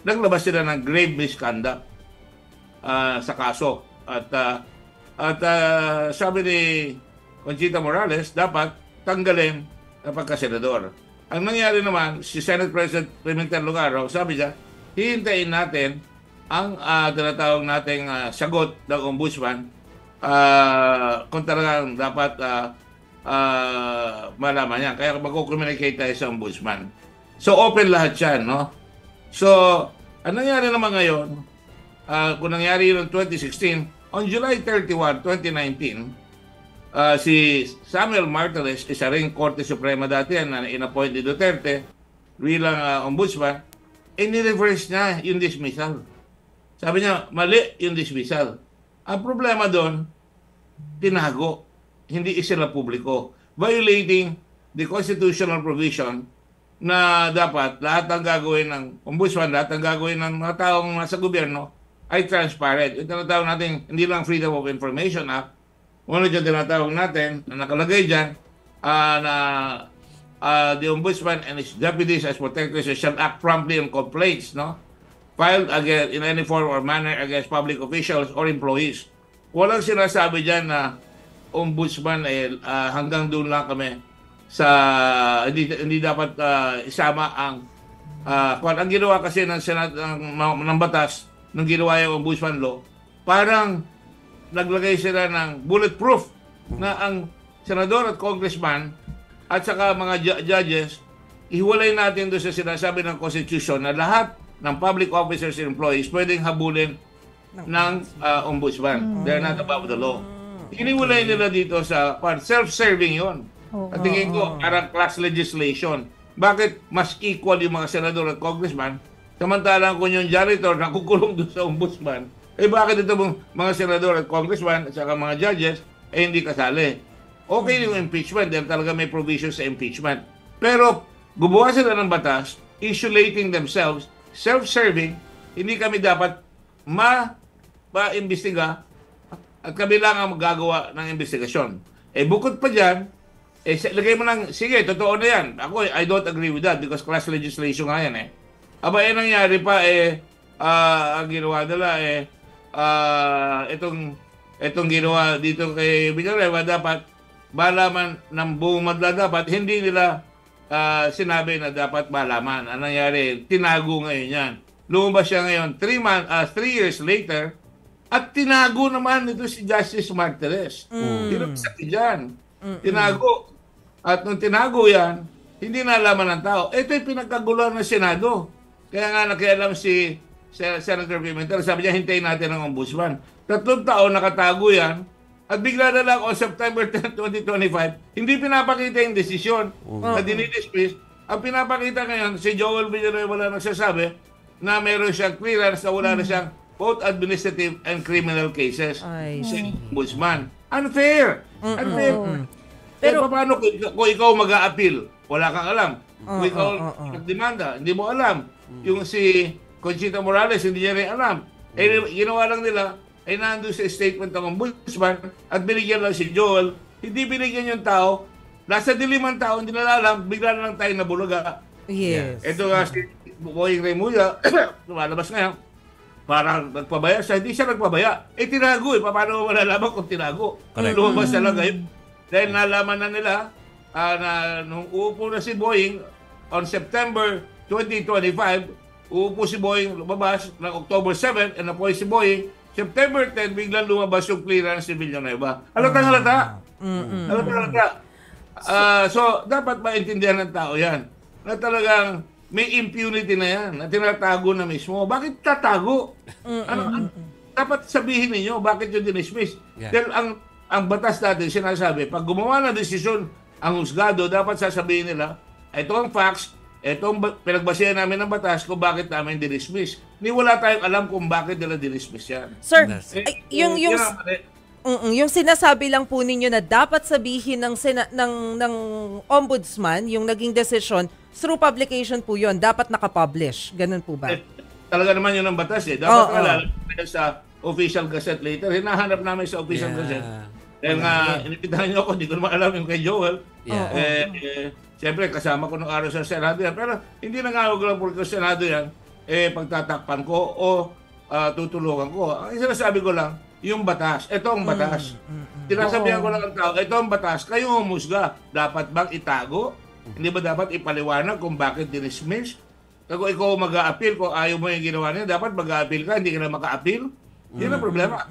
naglabas sila ng grave misconduct sa kaso. At sabi ni Conchita Morales, dapat tanggalin ang pagkasenador. Ang nangyari naman, si Senate President Pimentel Lugaro, sabi niya, hihintayin natin ang tinatawag nating sagot ng ombudsman kung talagang dapat malaman yan. Kaya mag-communicate tayo sa ombudsman. So, open lahat yan, no? So, ang nangyari naman ngayon, kung nangyari yun noong 2016, on July 31, 2019, si Samuel Martires, isa ring Korte Suprema dati yan, na in-appoint ni Duterte bilang ombudsman, ni-reverse niya yung dismissal. Sabi niya, mali yung dismissal. Ang problema doon, tinago. Hindi isila publiko. Violating the constitutional provision na dapat lahat ng gagawin ng ombudsman, lahat ng gagawin ng mga taong nasa gobyerno ay transparent. Ito tinatawag natin, hindi lang Freedom of Information Act. Ano dyan tinatawag natin, na nakalagay dyan, na the ombudsman and his deputies as protectors shall act promptly on complaints, no? Filed against, in any form or manner against public officials or employees. Walang sinasabi dyan na ombudsman hanggang doon lang kami sa hindi dapat isama ang ang ginawa kasi ng Senado ng batas nung ginawa yung ombudsman law, parang naglagay sila ng bulletproof na ang senador at congressman at saka mga judges, ihiwalay natin doon sa sinasabi ng Constitution na lahat ng public officers and employees pwedeng habulin ng ombudsman. They're not above the law. Iniwalay nila dito sa self-serving yon. At tingin ko, parang class legislation. Bakit mas equal yung mga senador at congressman, samantalang kung yung janitor nakukulong doon sa ombudsman, bakit ito mga senador at congressman at saka mga judges, hindi kasali? Okay yung impeachment dahil talaga may provision sa impeachment. Pero gumawa sila ng batas, insulating themselves, self-serving, hindi kami dapat ma-imbestiga at kami lang ang magagawa ng investigasyon. Bukod pa dyan, lagay mo ng, sige, totoo na yan. Ako, I don't agree with that because class legislation nga yan Aba, nangyari pa, ang ginawa nila, itong ginawa dito kay Villanueva, dapat malaman ng buong madla dapat, hindi nila sinabi na dapat malaman. Ang nangyari, tinago ngayon yan. Lumabas siya ngayon 3 years later, at tinago naman ito si Justice Martires. Tinagsak dyan. Tinago. At nung tinago yan, hindi nalaman ng tao. Ito yung pinagkaguluhan ng Senado. Kaya nga nakialam si Senator Pimentel, sabi niya, hintayin natin ang ombudsman. 3 taon nakatago yan, at bigla na lang on September 10, 2025, hindi pinapakita yung desisyon na dinidismiss. Ang pinapakita ngayon, si Joel Villanueva wala nagsasabi na meron siyang clearance na wala na siyang both administrative and criminal cases. Si ombudsman. Unfair! Unfair! Pero paano kung ikaw mag-a-appeal? Wala kang alam. Kung ikaw nagdemanda, hindi mo alam. Yung si Conchita Morales, hindi niya rin alam. Ginawa lang nila, nandun sa statement ng ombudsman at binigyan lang si Joel. Hindi binigyan yung tao. Nasa diliman tao, hindi na alam, bigla na lang tayo nabulaga. Yes. Ito nga si Boying Remulla, lumalabas ngayon, parang nagpabaya siya. Hindi siya nagpabaya. Tinago Paano mo malalaman kung tinago? Lumabas na lang ngayon. Dahil nalaman na nila na nung uupo na si Boying on September 2025, uupo si Boying, lumabas ng October 7, and napoy si Boying, September 10, biglang lumabas yung clearance si Villanueva. Halatang-halata. Halatang-halata. So, dapat maintindihan ng tao yan na talagang may impunity na yan, na tinatago na mismo. Bakit tatago? Dapat sabihin ninyo, bakit yung dinismiss? Dahil ang batas natin sinasabi, pag gumawa ng desisyon ang husgado, dapat sasabihin nila, ito ang facts, ito ang pinagbasihan namin ng batas kung bakit namin dinismiss. Hindi wala tayong alam kung bakit nila dinismiss yan. Sir, yung sinasabi lang po ninyo na dapat sabihin ng ombudsman, yung naging desisyon, through publication po yun, dapat nakapublish. Ganun po ba? Talaga naman yun ang batas Dapat lalagay sa official gazette later. Hinahanap namin sa official gazette. Dahil nga, inipitahan nyo ako, hindi ko naman alam yung kay Joel. Siyempre, kasama ko nung araw sa Senado yan. Pero hindi nangawag lang po sa Senado yan. pagtatakpan ko o tutulungan ko. Ang sinasabi ko lang, yung batas. Ito ang batas. Tinasabihan ko lang ang tao, ito ang batas. Kayo humusga. Dapat bang itago? Hindi ba dapat ipaliwanag kung bakit dinismiss? Kung ikaw mag-a-appeal, kung ayaw mo yung ginawa niya, dapat mag-a-appeal ka, hindi ka na maka-appeal. Yun ang problema.